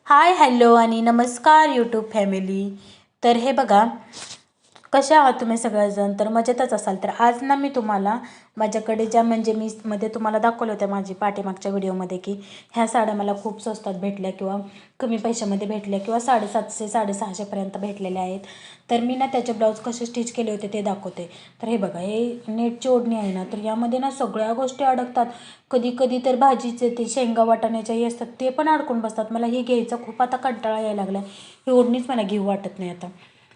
Hi hello आणि नमस्कार YouTube family. तर हे बघा, कशा आहात तुम्ही सगळेजण? तर मजेतच असाल. तर आज ना मी तुम्हाला माझ्याकडे ज्या म्हणजे मी मध्ये तुम्हाला दाखवलं होतं माझी पाठीमागच्या व्हिडिओमध्ये की ह्या साड्या मला खूप स्वस्तात भेटल्या किंवा कमी पैशामध्ये भेटल्या किंवा 750 650पर्यंत भेटलेल्या आहेत. तर मी ना त्याचे ब्लाऊज कसे स्टिच केले होते ते दाखवते. तर हे बघा, हे नेटची ओढणी आहे ना, तर यामध्ये ना सगळ्या गोष्टी अडकतात. कधी कधी तर भाजीचे ते शेंगा वाटाण्याच्याही असतात, ते पण अडकून बसतात. मला हे घ्यायचं खूप आता कंटाळा यायला लागला. ही ओढणीच मला घेऊ वाटत नाही आता.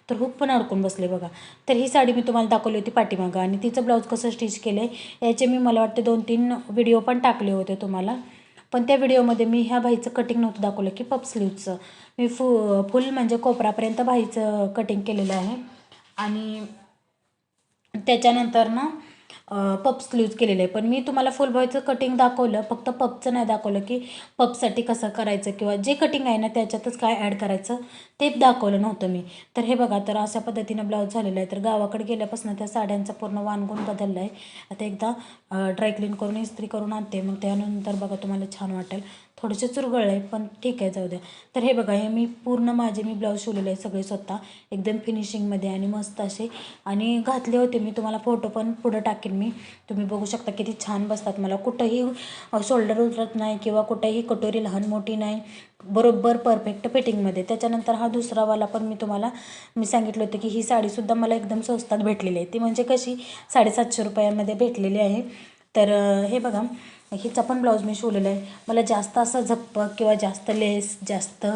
तर हुक पण अडकून बसले बघा. तर ही साडी मी तुम्हाला दाखवली होती पाठीमागं, आणि तिचं ब्लाऊज कसं स्टिच केलं आहे याचे मी मला वाटते 2-3 व्हिडिओ पण टाकले होते तुम्हाला. पण त्या व्हिडिओमध्ये मी ह्या बाईचं कटिंग नव्हतं दाखवलं की पफ स्लीव्जचं. मी फुल म्हणजे कोपरापर्यंत बाईचं कटिंग केलेलं आहे. आणि त्याच्यानंतर ना पप स्लीव्ज केलेलं आहे. पण मी तुम्हाला फुल बॉयचं कटिंग दाखवलं, फक्त पपचं नाही दाखवलं की पपसाठी कसं करायचं किंवा जे कटिंग आहे ना त्याच्यातच काय ॲड करायचं ते दाखवलं नव्हतं मी. तर हे बघा, तर अशा पद्धतीनं ब्लाऊज झालेला आहे. तर गावाकडे गेल्यापासून त्या साड्यांचा पूर्ण वाणगुण बदलला आहे. आता एकदा ड्रायक्लीन करून इस्त्री करून आणते, मग त्यानंतर बघा तुम्हाला छान वाटेल. थोडेसे चुरगळलं आहे पण ठीक आहे, जाऊ द्या. तर हे बघा, हे मी पूर्ण मी ब्लाऊज शिवलेले आहे सगळे स्वतः, एकदम फिनिशिंगमध्ये आणि मस्त असे. आणि घातले होते मी, तुम्हाला फोटो पण पुढं टाकेन मी. तुम्ही बघू शकता किती छान बसतात. मला कुठंही शोल्डर उतरत नाही किंवा कुठेही कटोरी लहान मोठी नाही, बरोबर परफेक्ट फिटिंगमध्ये. त्याच्यानंतर हा दुसरावाला पण मी सांगितलं होतं की ही साडीसुद्धा मला एकदम स्वस्तात भेटलेली आहे. ती म्हणजे कशी 750 रुपयांमध्ये भेटलेली आहे. तर हे बघा, हिचा पण ब्लाऊज मी शिवलेला आहे. मला जास्त असं झप्पक किंवा जास्त लेस, जास्त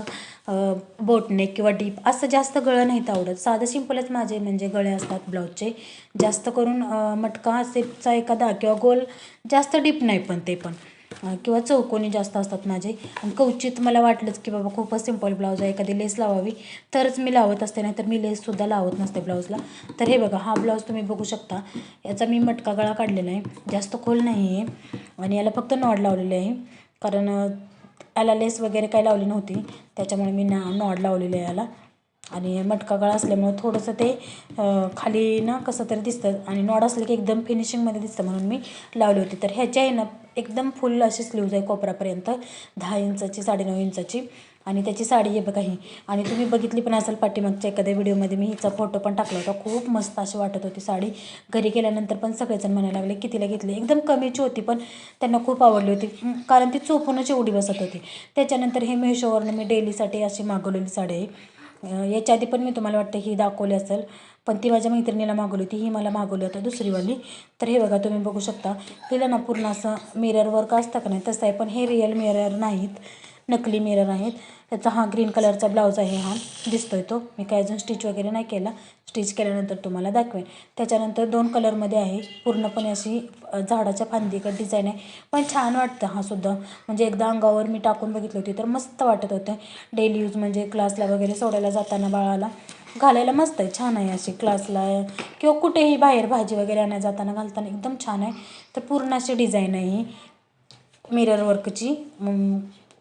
बोटनेक किंवा डीप असं जास्त गळं नाहीत आवडत. साधं सिंपलच माझे म्हणजे गळे असतात ब्लाऊजचे. जास्त करून मटका सेपचा एखादा किंवा गोल, जास्त डीप नाही पण ते पण किंवा चौकोनी जास्त असतात माझे. आणि कवचित मला वाटलंच की बाबा खूपच सिंपल ब्लाऊज आहे, एखादी लेस लावावी तरच मी लावत असते, नाही तर मी लेससुद्धा लावत नसते ब्लाऊजला. तर हे बघा, हा ब्लाऊज तुम्ही बघू शकता. याचा मी मटका गळा काढलेला आहे, जास्त खोल नाही आहे. आणि याला फक्त नॉड लावलेले आहे, कारण याला लेस वगैरे काही लावली नव्हती, त्याच्यामुळे मी नॉड लावलेलं आहे याला. आणि मटका गळा असल्यामुळं थोडंसं ते खाली ना कसं तरी दिसतं, आणि नॉड असलं की एकदम फिनिशिंगमध्ये दिसतं, म्हणून मी लावली होती. तर ह्याच्या आहे ना एकदम फुल अशी स्लीव्ज आहे कोपरापर्यंत, 10 इंचाची 9.5 इंचाची. आणि त्याची साडी आहे बघा ही. आणि तुम्ही बघितली पण असेल पाठीमागच्या एखाद्या व्हिडिओमध्ये, मी हिचा फोटो पण टाकला होता. खूप मस्त अशी वाटत होती साडी. घरी गेल्यानंतर पण सगळेजण म्हणायला लागले कितीला घेतली. एकदम कमीची होती पण त्यांना खूप आवडली होती, कारण ती चोपूनच एवढी बसत होती. त्याच्यानंतर हे मेशोवरनं मी डेलीसाठी अशी मागवलेली साडी आहे. याच्या आधी पण मी तुम्हाला वाटतं ही दाखवली असेल, पण ती माझ्या मैत्रिणीला मागवली होती. ही मला मागवली होती दुसरीवाली. तर हे बघा, तुम्ही बघू शकता. तिला ना पूर्ण असं मिरर वर्क असतं का नाही तसं आहे, पण हे रिअल मिरर नाहीत, नकली मिरर आहेत. त्याचा हा ग्रीन कलरचा ब्लाऊज आहे, हा दिसतोय तो. मी काय अजून स्टिच वगैरे नाही केला, स्टिच केल्यानंतर तुम्हाला दाखवेन. त्याच्यानंतर 2 कलरमध्ये आहे, पूर्णपणे अशी झाडाच्या फांदीकडे डिझाईन आहे. पण छान वाटतं हा सुद्धा, म्हणजे एकदा अंगावर मी टाकून बघितली होती तर मस्त वाटत होतं. डेली यूज म्हणजे क्लासला वगैरे सोडायला जाताना बाळाला घालायला मस्त आहे, छान आहे. अशी क्लासला किंवा कुठेही बाहेर भाजी वगैरे आणायला जाताना घालताना एकदम छान आहे. तर पूर्ण अशी डिझाईन आहे ही मिरर वर्कची,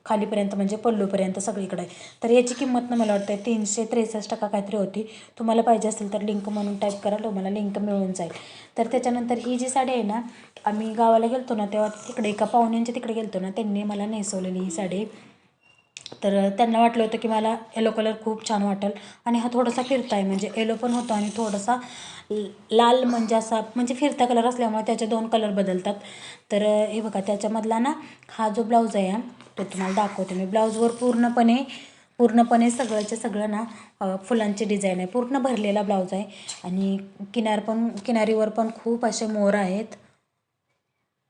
खालीपर्यंत म्हणजे पल्लूपर्यंत सगळीकडे आहे. तर याची किंमत ना मला वाटतं 363 का काहीतरी होती. तुम्हाला पाहिजे असेल तर लिंक म्हणून टाईप करा, तुम्हाला लिंक मिळून जाईल. तर त्याच्यानंतर ही जी साडी आहे ना, आम्ही गावाला गेलतो ना तेव्हा तिकडे एका पाहुण्यांच्या तिकडे गेलतो ना, त्यांनी मला नेसवलेली ही साडी. तर त्यांना वाटलं होतं की मला येलो कलर खूप छान वाटेल, आणि हा थोडासा फिरता आहे, म्हणजे येलो पण होतो आणि थोडासा लाल, म्हणजे असा म्हणजे फिरता कलर असल्यामुळे त्याचे 2 कलर बदलतात. तर हे बघा, त्याच्यामधला ना हा जो ब्लाऊज आहे तो तुम्हाला दाखवते मी. ब्लाऊजवर पूर्णपणे सगळंच्या सगळं ना फुलांची डिझाईन आहे, पूर्ण भरलेला ब्लाऊज आहे. आणि किनारीवर पण खूप असे मोर आहेत,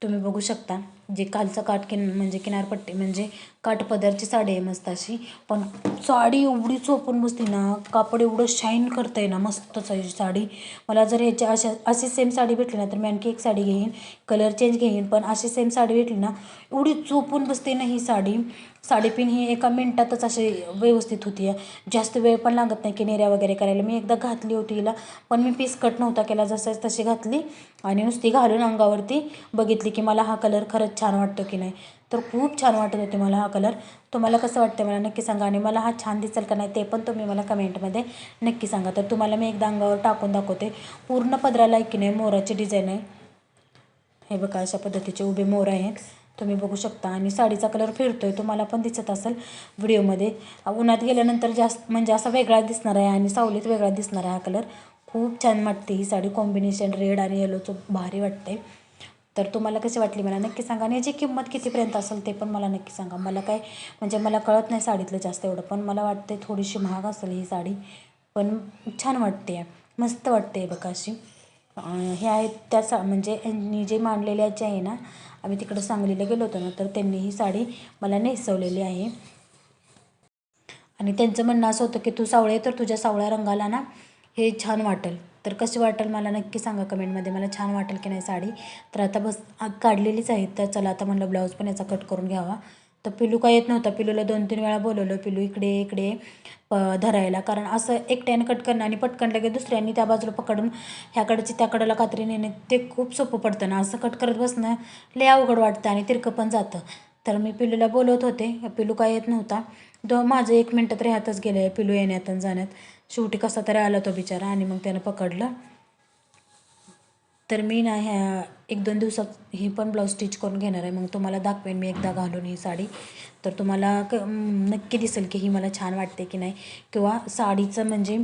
तुम्ही बघू शकता. जे खालचं म्हणजे किनारपट्टी म्हणजे काठपदरची साडी आहे मस्त अशी. पण साडी एवढी चोपून बसते ना, कापड एवढं शाईन करतं आहे ना, मस्तच आहे साडी. मला जर ह्याच्या अशी सेम साडी भेटली ना तर मी आणखी एक साडी घेईन, कलर चेंज घेईन, पण अशी सेम साडी भेटली ना, एवढी चोपून बसते ना ही साडी. साडीपिन ही एका मिनटातच अशी व्यवस्थित होती आहे, जास्त वेळ पण लागत नाही की नेऱ्या वगैरे करायला. मी एकदा घातली होती हिला, पण मी पीस कट नव्हता केला, जसंच तशी घातली आणि नुसती घालून अंगावरती बघितली की मला हा कलर खरंच छान वाटतो की नाही. तर खूप छान वाटत होते मला हा कलर. तुम्हाला कसं वाटतं मला नक्की सांगा, आणि मला हा छान दिसेल का नाही ते पण तुम्ही मला कमेंटमध्ये नक्की सांगा. तर तुम्हाला मी एकदा अंगावर टाकून दाखवते. पूर्ण पदराला की नाही मोराची डिझाईन आहे. हे बघा, अशा पद्धतीचे उभे मोर आहेत, तुम्ही बघू शकता. आणि साडीचा कलर फिरतोय, तुम्हाला पण दिसत असेल व्हिडिओमध्ये. उन्हात गेल्यानंतर जास्त म्हणजे असा वेगळा दिसणार आहे आणि सावलीत वेगळा दिसणार आहे हा कलर. खूप छान वाटते ही साडी. कॉम्बिनेशन रेड आणि येलोचं भारी वाटते. तर तुम्हाला कशी वाटली मला नक्की सांगा. आणि याची किंमत कितीपर्यंत असेल ते पण मला नक्की सांगा. मला काय म्हणजे मला कळत नाही साडीतलं जास्त एवढं, पण मला वाटते थोडीशी महाग असेल ही साडी, पण छान वाटते, मस्त वाटते बघा अशी. हे आहेत त्या म्हणजे यांनी जे मांडलेल्या जे आहे ना, आम्ही तिकडं सांगलीला गेलो होतो ना, तर त्यांनी ही साडी मला नेसवलेली आहे. आणि त्यांचं म्हणणं असं होतं की तू सावळे तर तुझ्या सावळ्या रंगाला ना हे छान वाटेल. तर कशी वाटेल मला नक्की सांगा कमेंटमध्ये, मला छान वाटेल की नाही साडी. तर आता बस काढलेलीच आहे, तर चला आता म्हणलं ब्लाऊज पण याचा कट करून घ्यावा. तर पिलू काय येत नव्हता. पिलूला 2-3 वेळा बोलवलं, पिलू इकडे इकडे धरायला, कारण असं एकट्याने कट करणं आणि पटकन लगेच दुसऱ्यांनी त्या बाजूला पकडून ह्याकडची त्याकडला कात्री नेणे ते खूप सोपं पडतं ना. असं कट करत बसणं लय अवघड वाटतं आणि तिरकं पण जातं. तर मी पिलूला बोलवत होते, पिलू काय येत नव्हता. माझं 1 मिनटं तरी हातच गेलं आहे पिलू येण्यात आणि जाण्यात. शेवटी कसा तरी आला तो बिचारा आणि मग त्यानं पकडलं. तर मी ना ह्या 1-2 दिवसात ही पण ब्लाऊज स्टिच करून घेणार आहे. मग तुम्हाला दाखवेन मी एकदा घालून ही साडी. तर तुम्हाला नक्की दिसेल की ही मला छान वाटते की नाही, किंवा साडीचं म्हणजे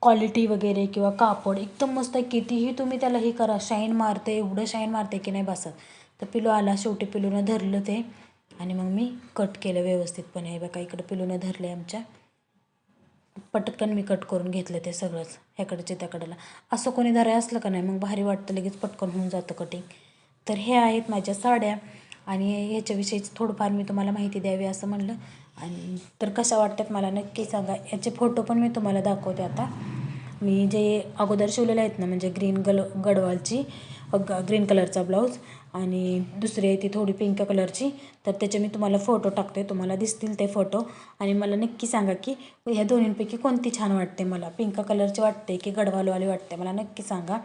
क्वालिटी वगैरे किंवा कापड एकदम मस्त आहे. कितीही तुम्ही त्याला हे करा, शाईन मारते, एवढं शाईन मारते की नाही बसत. तर पिलू आला, शेवटी पिलूनं धरलं ते आणि मग मी कट केलं व्यवस्थितपणे. हे बघा इकडं पिलूनं धरले आमच्या. पटकन मी कट करून घेतलं ते सगळंच ह्याकडचे त्याकडला. असं कोणी धराय असलं का नाही मग भारी वाटतं, लगेच पटकन होऊन जातं कटिंग. तर हे आहेत माझ्या साड्या आणि ह्याच्याविषयीच थोडंफार मी तुम्हाला माहिती द्यावी असं म्हणलं. आणि तर कशा वाटतात मला नक्की सांगा. याचे फोटो पण मी तुम्हाला दाखवते आता. मी जे अगोदर शिवलेले आहेत ना, म्हणजे गडवालची ग्रीन कलरचा ब्लाऊज आणि दुसरी आहे ती थोडी पिंक कलरची, तर त्याचे मी तुम्हाला फोटो टाकते, तुम्हाला दिसतील ते फोटो. आणि मला नक्की सांगा की ह्या दोन्हींपैकी कोणती छान वाटते. मला पिंक कलरची वाटते की गडवालवाली वाटते, मला नक्की सांगा.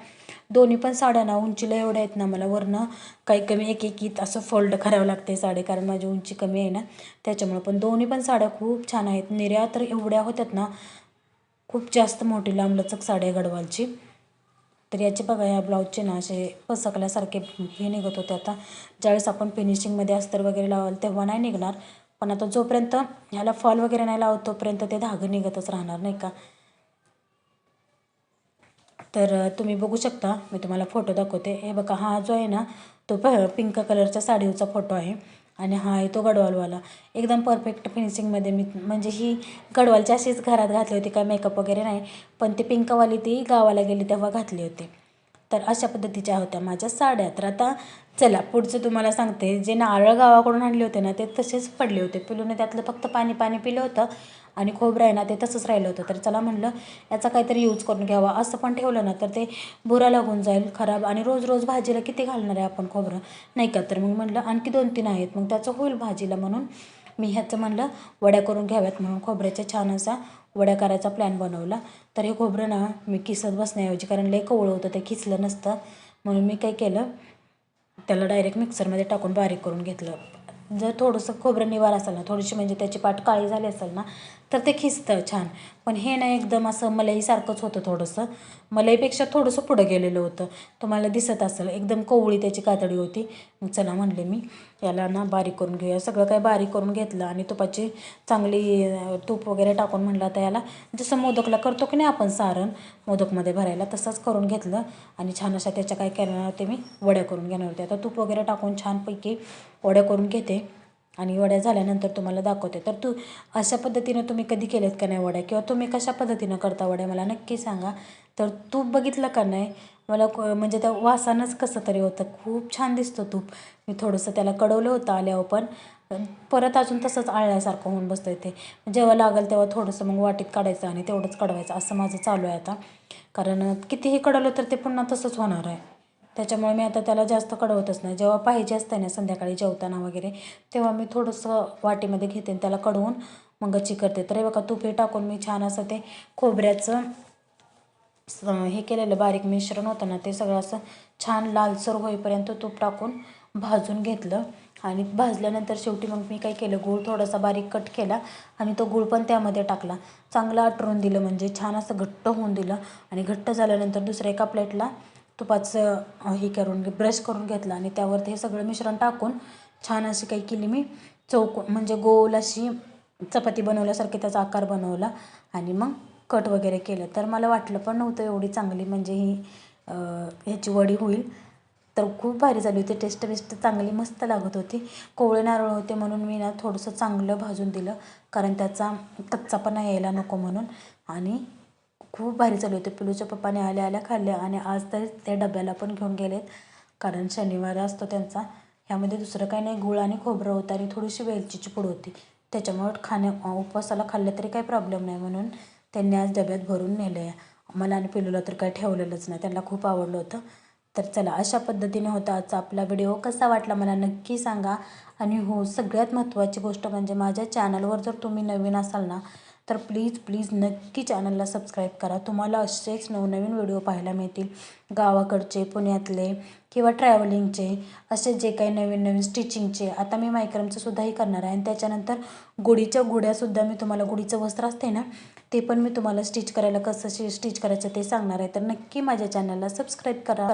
दोन्ही पण साड्या ना उंचीला एवढ्या आहेत ना, मला वरनं काही कमी एक असं फोल्ड करावं लागते साडी, कारण माझी उंची कमी आहे ना त्याच्यामुळं. पण दोन्ही पण साड्या खूप छान आहेत. निर्या तर एवढ्या होत्यात ना, खूप जास्त मोठी लांबलचक साडी आहे गडवालची. तर याचे बघा या ब्लाऊजचे ना असे पसकल्यासारखे हे निघत होते. आता ज्यावेळेस आपण फिनिशिंगमध्ये अस्तर वगैरे लावाल तेव्हा नाही निघणार, पण आता जोपर्यंत ह्याला फॉल वगैरे नाही लावत तोपर्यंत ते धागं निघतच राहणार नाही का. तर तुम्ही बघू शकता, मी तुम्हाला फोटो दाखवते. हे बघा हा जो आहे ना तो पिंक कलरच्या साडीचा फोटो आहे आणि हा आहे तो गडवालवाला. एकदम परफेक्ट फिनिशिंगमध्ये मी म्हणजे ही गडवालची अशीच घरात घातली होती, काय मेकअप वगैरे नाही, पण ती पिंकवाली ती गावाला गेली तेव्हा घातली होती. तर अशा पद्धतीच्या होत्या माझ्या साड्या. तर आता चला पुढचं तुम्हाला सांगते. जे नारळ गावाकडून आणले होते ना ते तसेच पडले होते. पिलूने त्यातलं फक्त पाणी पाणी पिलं होतं आणि खोबरं आहे ना ते तसंच राहिलं होतं. तर चला म्हणलं याचा काहीतरी यूज करून घ्यावा. असं पण ठेवलं ना तर ते बुरा लागून जाईल, खराब, आणि रोज रोज भाजीला किती घालणार आहे आपण खोबरं, नाही का. तर मग म्हणलं आणखी 2-3 आहेत, मग त्याचं होईल भाजीला, म्हणून मी ह्याचं म्हणलं वड्या करून घ्याव्यात, म्हणून खोबऱ्याच्या छान असा वड्या करायचा प्लॅन बनवला. तर हे खोबरं ना मी किसत बसण्याऐवजी, कारण लय कवळं होतं ते खिसलं नसतं, म्हणून मी काय केलं त्याला डायरेक्ट मिक्सरमध्ये टाकून बारीक करून घेतलं. जर थोडंसं खोबरं निवार असेल ना, थोडीशी म्हणजे त्याची पाट काळी झाली असेल ना तर ते खिसतं छान. पण हे नाही, एकदम असं मलईसारखंच होतं, थोडंसं मलईपेक्षा थोडंसं पुढं गेलेलं होतं. तुम्हाला दिसत असेल एकदम कवळी त्याची कातडी होती. मग चला म्हणले मी याला ना बारीक करून घेऊया. सगळं काय बारीक करून घेतलं आणि तुपाची चांगली तूप वगैरे टाकून म्हणलं आता याला जसं मोदकला करतो की नाही आपण सारण मोदकमध्ये भरायला, तसंच करून घेतलं. आणि छान अशा त्याच्या काय करणार होते मी वड्या करून घेणार होते. आता तूप वगैरे टाकून छानपैकी वड्या करून घेते आणि वड्या झाल्यानंतर तुम्हाला दाखवते. तर अशा पद्धतीनं तुम्ही कधी केलेत का नाही वड्या, किंवा तुम्ही कशा पद्धतीनं करता वड्या मला नक्की सांगा. तर तूप बघितलं का नाही, मला म्हणजे त्या वासानंच कसं तरी होतं, खूप छान दिसतं तूप. मी थोडंसं त्याला कडवलं होतं आल्यावर, पण परत अजून तसंच आळल्यासारखं होऊन बसतं ते. जेव्हा लागेल तेव्हा थोडंसं मग वाटीत काढायचं आणि तेवढंच कडवायचं, असं माझं चालू आहे आता. कारण कितीही कडवलं तर ते पुन्हा तसंच होणार आहे. त्याच्यामुळे मी आता त्याला जास्त कडवतच नाही. जेव्हा पाहिजे असतं ना संध्याकाळी जेवताना वगैरे, तेव्हा मी थोडंसं वाटीमध्ये घेते आणि त्याला कडवून मग करते. तर हे बघा तूप हे टाकून मी छान असं ते खोबऱ्याचं हे केलेलं बारीक मिश्रण होतं ना ते सगळं असं छान लालसर होईपर्यंत तूप टाकून भाजून घेतलं. आणि भाजल्यानंतर शेवटी मग मी काय केलं, गूळ थोडासा बारीक कट केला आणि तो गूळ पण त्यामध्ये टाकला. चांगलं आटरून दिलं, म्हणजे छान असं घट्ट होऊन दिलं. आणि घट्ट झाल्यानंतर दुसऱ्या एका प्लेटला तुपाचं हे करून ब्रश करून घेतलं आणि त्यावर हे सगळं मिश्रण टाकून छान अशी काही केली मी म्हणजे गोल अशी चपाती बनवल्यासारखी त्याचा आकार बनवला आणि मग कट वगैरे केलं. तर मला वाटलं पण नव्हतं एवढी चांगली म्हणजे ही ह्याची वडी होईल. तर खूप भारी झाली होती, टेस्ट बिस्ट चांगली मस्त लागत होती. कोवळे नारळ होते म्हणून मी ना थोडंसं चांगलं भाजून दिलं, कारण त्याचा कच्चापणा यायला नको म्हणून. आणि खूप भारी झाली होती. पिलूच्या पप्पाने आल्या आल्या खाल्ल्या आणि आज तर त्या डब्याला पण घेऊन गेलेत, कारण शनिवार असतो त्यांचा. ह्यामध्ये दुसरं काही नाही, गूळ आणि खोबरं होतं आणि थोडीशी वेलचीची पूड होती. त्याच्यामुळे उपवासाला खाल्लं तरी काही प्रॉब्लेम नाही म्हणून त्यांनी आज डब्यात भरून नेलं आहे. मला आणि पिलूला तर काही ठेवलेलंच नाही, त्यांना खूप आवडलं होतं. तर चला, अशा पद्धतीने होता आजचा आपला व्हिडिओ. कसा वाटला मला नक्की सांगा. आणि हो, सगळ्यात महत्त्वाची गोष्ट म्हणजे माझ्या चॅनलवर जर तुम्ही नवीन असाल ना, तर प्लीज प्लीज नक्की चॅनलला सबस्क्राईब करा. तुम्हाला असेच नवनवीन व्हिडिओ पाहायला मिळतील, गावाकडचे, पुण्यातले किंवा ट्रॅव्हलिंगचे, असे जे काही नवीन नवीन स्टिचिंगचे. आता मी मायक्रमचं सुद्धाही करणार आहे आणि त्याच्यानंतर गुढीच्या गुड्यासुद्धा मी तुम्हाला, गुढीचं वस्त्र असते ना, ते पण मी तुम्हाला स्टिच करायला कसं स्टिच करायचं ते सांगणार आहे. तर नक्की माझ्या चॅनलला सबस्क्राईब करा.